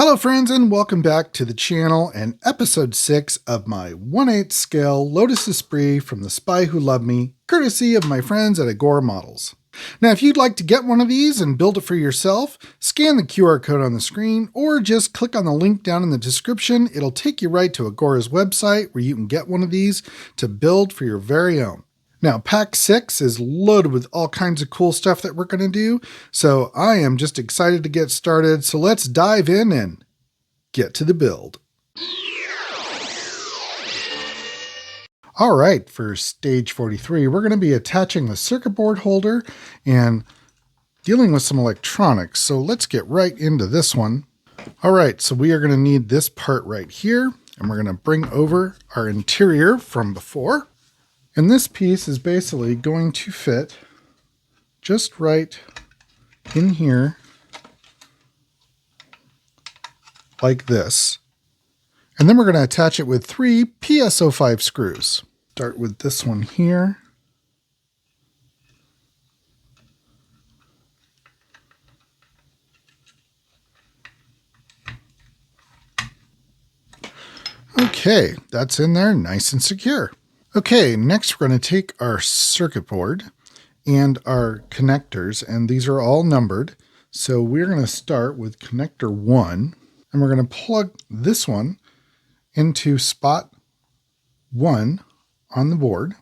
Hello friends and welcome back to the channel and episode 6 of my 1/8 scale Lotus Esprit from The Spy Who Loved Me, courtesy of my friends at Agora Models. Now if you'd like to get one of these and build it for yourself, scan the QR code on the screen or just click on the link down in the description. It'll take you right to Agora's website where you can get one of these to build for your very own. Now, pack 6 is loaded with all kinds of cool stuff that we're going to do, so I am just excited to get started. So let's dive in and get to the build. All right, for stage 43, we're going to be attaching the circuit board holder and dealing with some electronics. So let's get right into this one. All right, so we are going to need this part right here, and we're going to bring over our interior from before. And this piece is basically going to fit just right in here like this. And then we're going to attach it with 3 PSO5 screws. Start with this one here. Okay, that's in there nice and secure. Okay, next we're going to take our circuit board and our connectors, and these are all numbered. So we're going to start with connector 1, and we're going to plug this one into spot 1 on the board,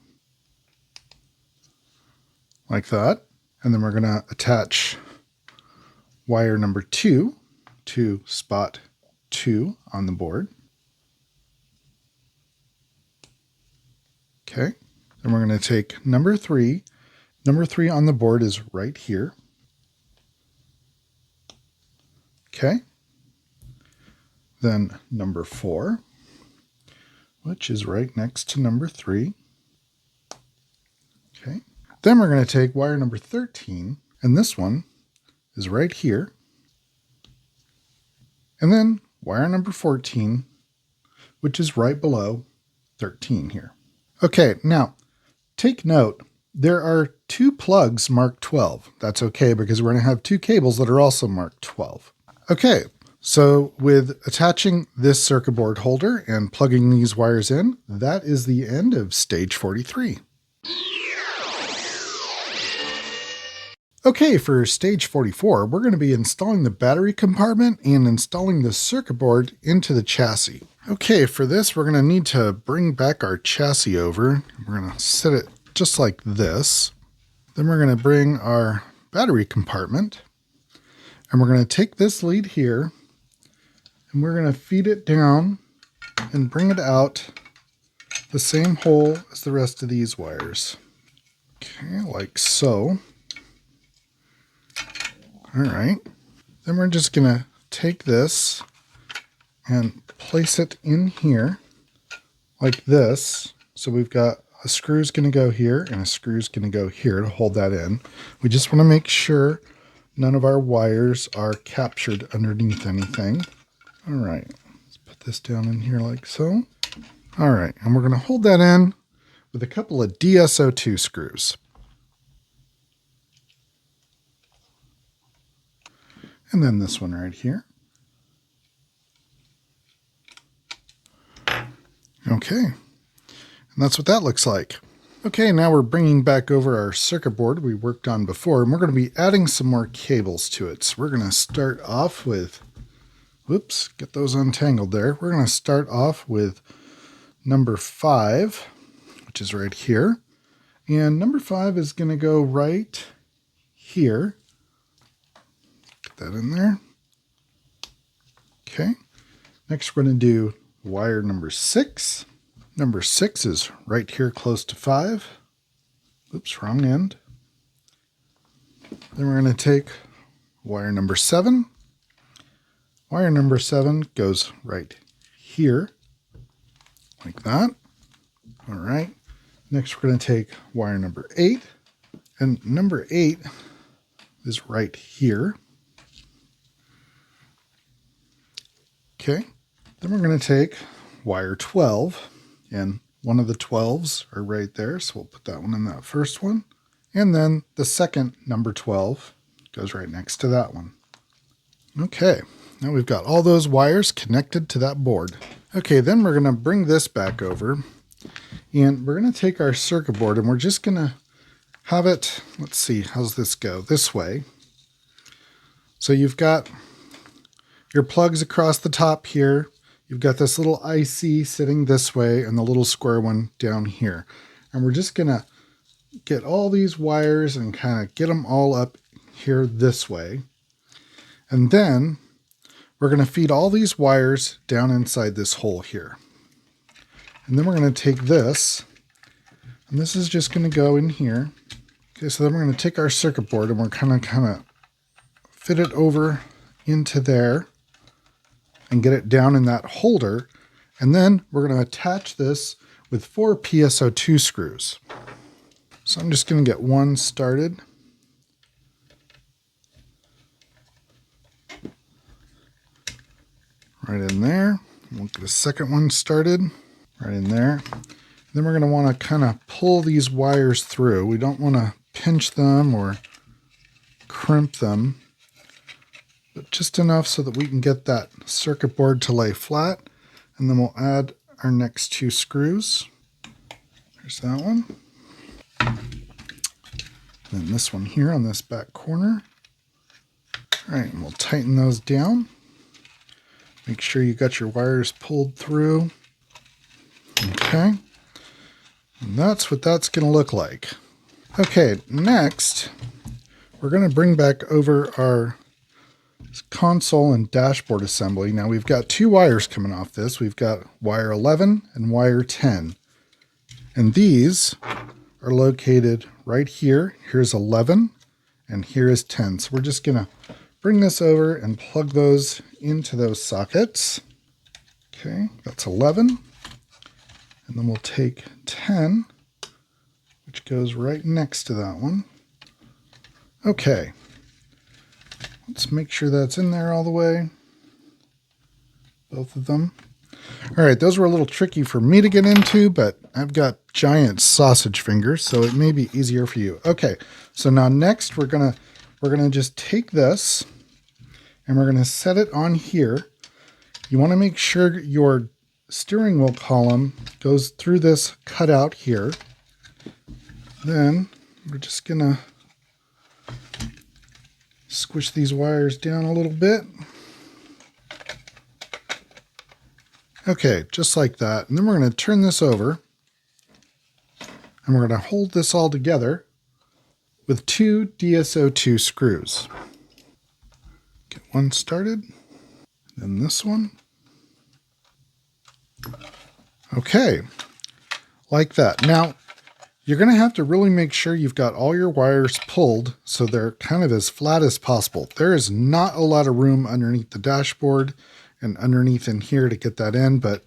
like that. And then we're going to attach wire number 2 to spot 2 on the board. Okay, then we're going to take number 3. Number 3 on the board is right here. Okay, then number 4, which is right next to number 3. Okay, then we're going to take wire number 13, and this one is right here. And then wire number 14, which is right below 13 here. Okay, now take note, there are 2 plugs marked 12. That's okay because we're going to have 2 cables that are also marked 12. Okay, so with attaching this circuit board holder and plugging these wires in, that is the end of stage 43. Okay, for stage 44, we're going to be installing the battery compartment and installing the circuit board into the chassis. Okay, for this, we're going to need to bring back our chassis over. We're going to set it just like this. Then we're going to bring our battery compartment, and we're going to take this lead here, and we're going to feed it down and bring it out the same hole as the rest of these wires. Okay, like so. All right, then we're just going to take this and place it in here like this. So we've got a screw's going to go here and a screw's going to go here to hold that in. We just want to make sure none of our wires are captured underneath anything. All right, let's put this down in here like so. All right, and we're going to hold that in with a couple of DSO2 screws. And then this one right here. Okay, and that's what that looks like. Okay, now we're bringing back over our circuit board we worked on before, and we're going to be adding some more cables to it. So we're going to start off with, whoops, get those untangled there. We're going to start off with number 5, which is right here. And number 5 is going to go right here. That in there. Okay, next we're going to do wire number 6. Number 6 is right here close to 5. Oops, wrong end. Then we're going to take wire number 7. Wire number 7 goes right here like that. All right, next we're going to take wire number 8, and number 8 is right here. Okay, then we're going to take wire 12, and one of the 12s are right there, so we'll put that one in that first one. And then the second number 12 goes right next to that one. Okay, Now we've got all those wires connected to that board. Okay, then we're going to bring this back over, and we're going to take our circuit board and we're just going to have it, let's see, how's this go? This way. So you've got your plugs across the top here. You've got this little IC sitting this way and the little square one down here. And we're just going to get all these wires and kind of get them all up here this way. And then we're going to feed all these wires down inside this hole here. And then we're going to take this, and this is just going to go in here. Okay, so then we're going to take our circuit board and we're kind of fit it over into there and get it down in that holder. And then we're going to attach this with 4 PSO2 screws. So I'm just going to get one started. Right in there. We'll get a second one started. Right in there. Then we're going to want to kind of pull these wires through. We don't want to pinch them or crimp them, but just enough so that we can get that circuit board to lay flat. And then we'll add our next 2 screws. There's that one. And then this one here on this back corner. All right, and we'll tighten those down. Make sure you got your wires pulled through. Okay. And that's what that's going to look like. Okay, next, we're going to bring back over our console and dashboard assembly. Now we've got 2 wires coming off this. We've got wire 11 and wire 10. And these are located right here. Here's 11 and here is 10. So we're just going to bring this over and plug those into those sockets. Okay, that's 11. And then we'll take 10, which goes right next to that one. Okay. Let's make sure that's in there all the way. Both of them. All right, those were a little tricky for me to get into, but I've got giant sausage fingers, so it may be easier for you. Okay, so now next we're gonna just take this and we're gonna set it on here. You want to make sure your steering wheel column goes through this cutout here. Then we're just gonna squish these wires down a little bit. Okay, just like that. And then we're going to turn this over and we're going to hold this all together with 2 DSO2 screws. Get one started, then this one. Okay, like that. Now, you're going to have to really make sure you've got all your wires pulled so they're kind of as flat as possible. There is not a lot of room underneath the dashboard and underneath in here to get that in, but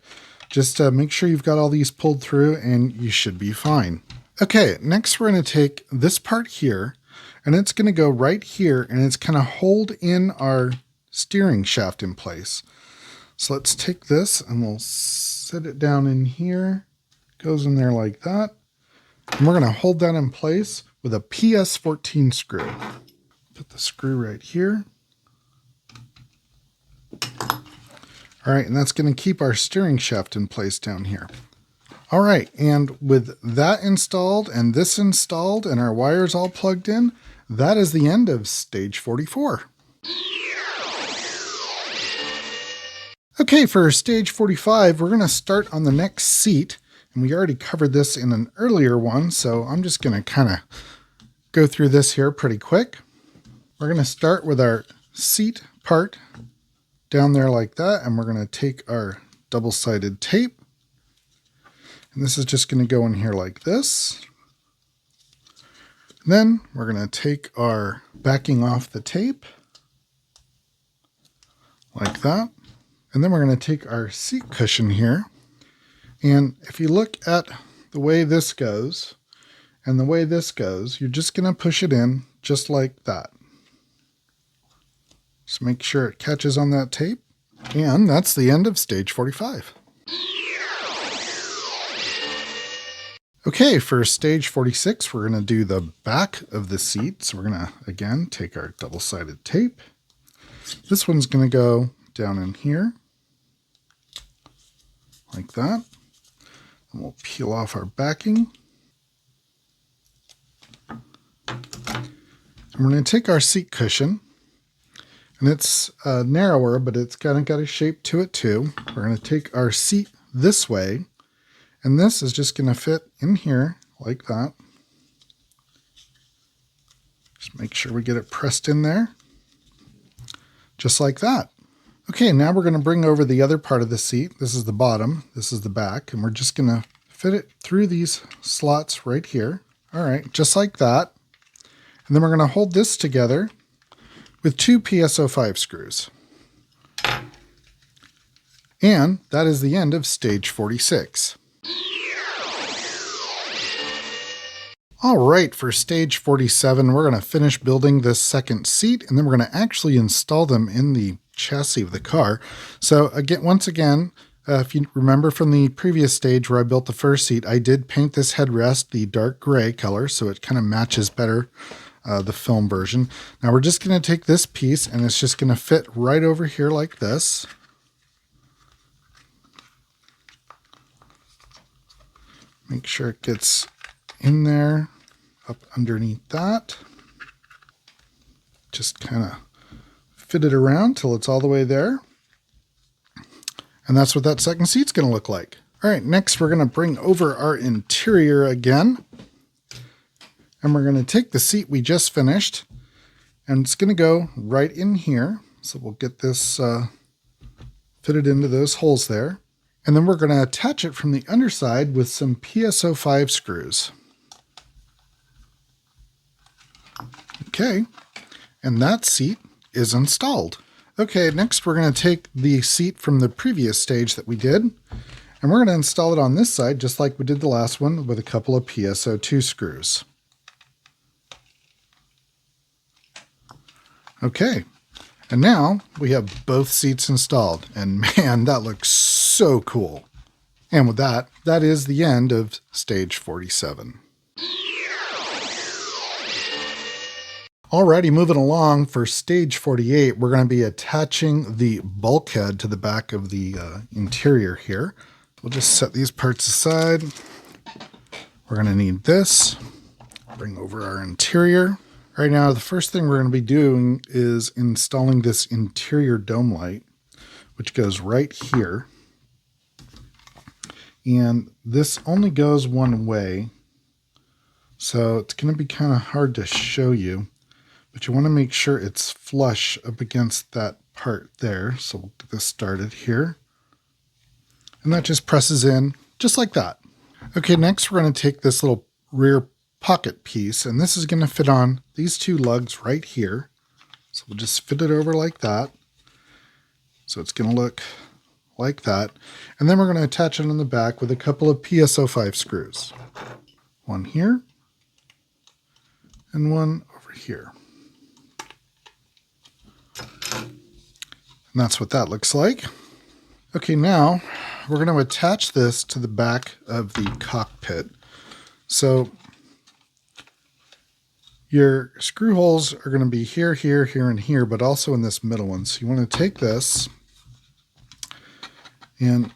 just make sure you've got all these pulled through and you should be fine. Okay, next we're going to take this part here and it's going to go right here and it's going to hold in our steering shaft in place. So let's take this and we'll set it down in here. Goes in there like that. And we're going to hold that in place with a PS14 screw. Put the screw right here. All right, and that's going to keep our steering shaft in place down here. All right, and with that installed and this installed and our wires all plugged in, that is the end of stage 44. Okay, for stage 45, we're going to start on the next seat. And we already covered this in an earlier one, so I'm just going to kind of go through this here pretty quick. We're going to start with our seat part down there like that, and we're going to take our double-sided tape. And this is just going to go in here like this. Then we're going to take our backing off the tape like that. And then we're going to take our seat cushion here. And if you look at the way this goes and the way this goes, you're just going to push it in just like that. Just make sure it catches on that tape. And that's the end of stage 45. Okay, for stage 46, we're going to do the back of the seat. So we're going to, again, take our double-sided tape. This one's going to go down in here, like that. And we'll peel off our backing. And we're going to take our seat cushion, and it's narrower, but it's kind of got a shape to it too. We're going to take our seat this way, and this is just going to fit in here like that. Just make sure we get it pressed in there, just like that. Okay, now we're going to bring over the other part of the seat. This is the bottom, this is the back, and we're just going to fit it through these slots right here. All right, just like that. And then we're going to hold this together with 2 PSO5 screws. And that is the end of stage 46. All right, for stage 47, we're going to finish building this second seat, and then we're going to actually install them in the chassis of the car. So once again, if you remember from the previous stage where I built the first seat, I did paint this headrest the dark gray color, so it kind of matches better the film version. Now we're just going to take this piece, and it's just going to fit right over here like this. Make sure it gets in there, up underneath that. Just kind of fit it around till it's all the way there. And that's what that second seat's going to look like. All right, next we're going to bring over our interior again. And we're going to take the seat we just finished, and it's going to go right in here. So we'll get this fitted into those holes there. And then we're going to attach it from the underside with some PSO5 screws. Okay, and that seat is installed. Okay, next we're going to take the seat from the previous stage that we did, and we're going to install it on this side just like we did the last one with a couple of PSO2 screws. Okay, and now we have both seats installed, and man, that looks so cool. And with that, that is the end of stage 47. Alrighty, moving along for stage 48, we're going to be attaching the bulkhead to the back of the interior here. We'll just set these parts aside. We're going to need this. Bring over our interior. Right now, the first thing we're going to be doing is installing this interior dome light, which goes right here. And this only goes one way, so it's going to be kind of hard to show you, but you want to make sure it's flush up against that part there. So we'll get this started here. And that just presses in just like that. Okay, next we're going to take this little rear pocket piece, and this is going to fit on these two lugs right here. So we'll just fit it over like that. So it's going to look like that. And then we're going to attach it on the back with a couple of PSO5 screws. One here and one over here. And that's what that looks like. Okay, now we're going to attach this to the back of the cockpit. So your screw holes are going to be here, here, here, and here, but also in this middle one. So you want to take this and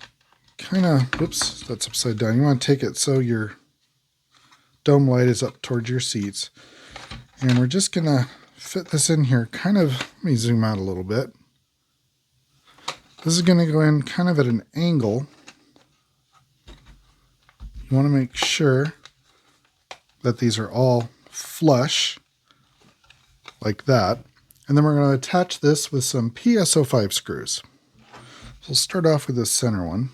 kind of, whoops, that's upside down. You want to take it so your dome light is up towards your seats. And we're just going to fit this in here, kind of, let me zoom out a little bit. This is going to go in kind of at an angle. You want to make sure that these are all flush, like that. And then we're going to attach this with some PSO5 screws. So we'll start off with this center one.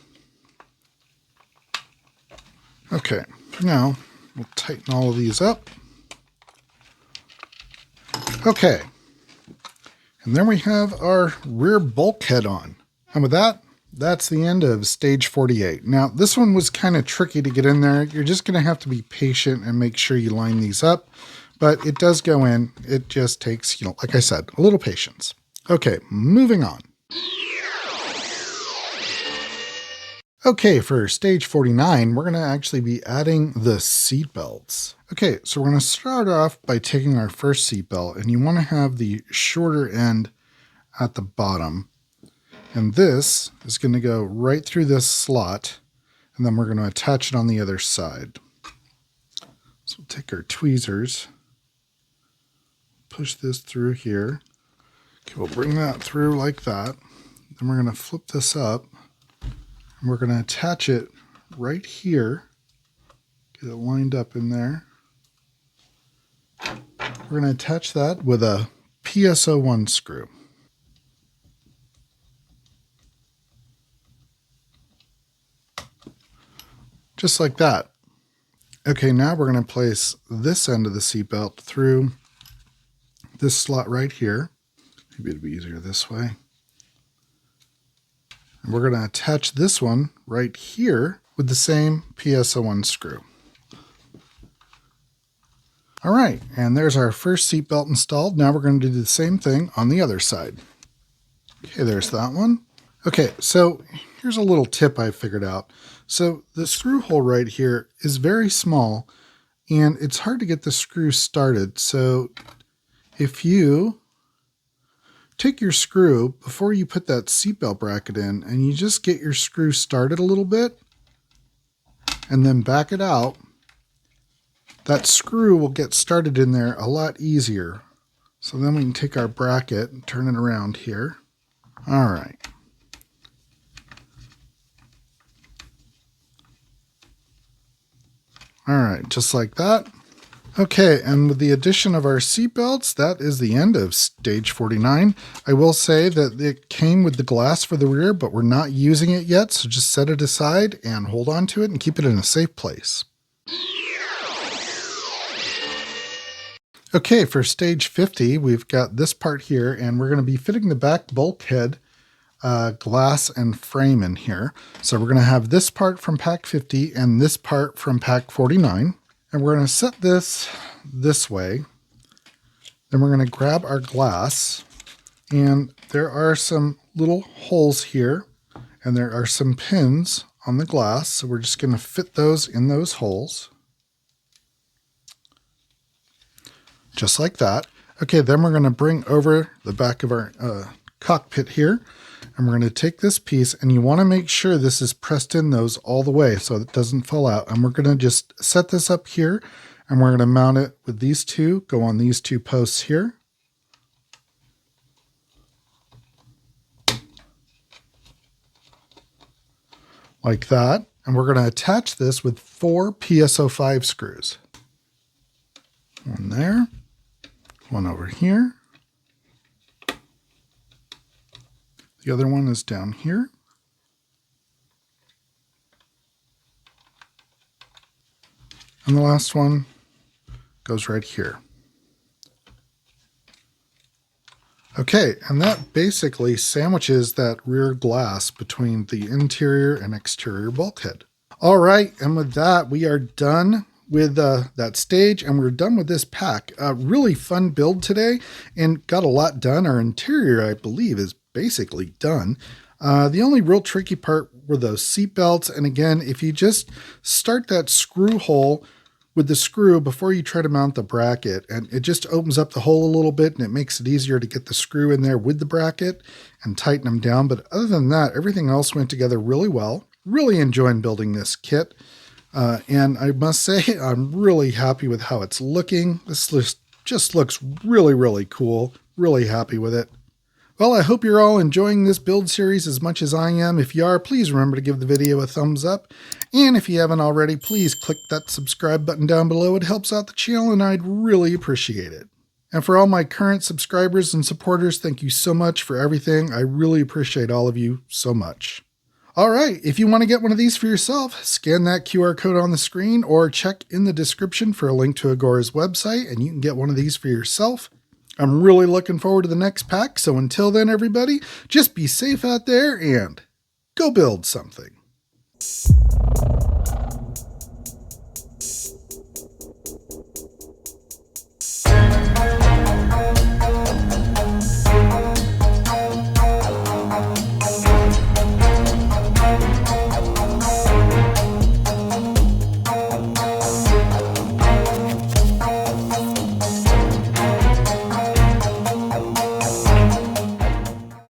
Okay, now we'll tighten all of these up. Okay, and then we have our rear bulkhead on. And with that, that's the end of stage 48. Now, this one was kind of tricky to get in there. You're just going to have to be patient and make sure you line these up. But it does go in. It just takes, like I said, a little patience. Okay, moving on. Okay, for stage 49, we're going to actually be adding the seat belts. Okay, so we're going to start off by taking our first seat belt, and you want to have the shorter end at the bottom. And this is going to go right through this slot, and then we're going to attach it on the other side. So we'll take our tweezers, push this through here. Okay, we'll bring that through like that. Then we're going to flip this up, and we're going to attach it right here. Get it lined up in there. We're going to attach that with a PSO1 screw. Just like that. Okay, now we're going to place this end of the seatbelt through this slot right here. Maybe it'd be easier this way. And we're going to attach this one right here with the same PSO1 screw. All right, and there's our first seatbelt installed. Now we're going to do the same thing on the other side. Okay, there's that one. Okay, so here's a little tip I figured out. So the screw hole right here is very small, and it's hard to get the screw started. So if you take your screw before you put that seatbelt bracket in, and you just get your screw started a little bit, and then back it out, that screw will get started in there a lot easier. So then we can take our bracket and turn it around here. All right. All right, just like that. Okay, and with the addition of our seatbelts, that is the end of stage 49. I will say that it came with the glass for the rear, but we're not using it yet, so just set it aside and hold on to it and keep it in a safe place. Okay, for stage 50, we've got this part here, and we're going to be fitting the back bulkhead glass and frame in here. So we're going to have this part from pack 50 and this part from pack 49. And we're going to set this way. Then we're going to grab our glass, and there are some little holes here, and there are some pins on the glass. So we're just going to fit those in those holes. Just like that. Okay, then we're going to bring over the back of our cockpit here, and we're going to take this piece, and you want to make sure this is pressed in those all the way so it doesn't fall out. And we're going to just set this up here, and we're going to mount it with these two, go on these two posts here. Like that. And we're going to attach this with 4 PSO5 screws. One there, one over here. The other one is down here. And the last one goes right here. Okay, and that basically sandwiches that rear glass between the interior and exterior bulkhead. All right, and with that, we are done with that stage, and we're done with this pack. Really fun build today, and got a lot done. Our interior, I believe, is basically done. The only real tricky part were those seat belts. And again, if you just start that screw hole with the screw before you try to mount the bracket, and it just opens up the hole a little bit, and it makes it easier to get the screw in there with the bracket and tighten them down. But other than that, everything else went together really well. Really enjoying building this kit. And I must say, I'm really happy with how it's looking. This just looks really, really cool. Really happy with it. Well, I hope you're all enjoying this build series as much as I am. If you are, please remember to give the video a thumbs up. And if you haven't already, please click that subscribe button down below. It helps out the channel and I'd really appreciate it. And for all my current subscribers and supporters, thank you so much for everything. I really appreciate all of you so much. All right, if you want to get one of these for yourself, scan that QR code on the screen or check in the description for a link to Agora's website and you can get one of these for yourself. I'm really looking forward to the next pack, so until then, everybody, just be safe out there and go build something.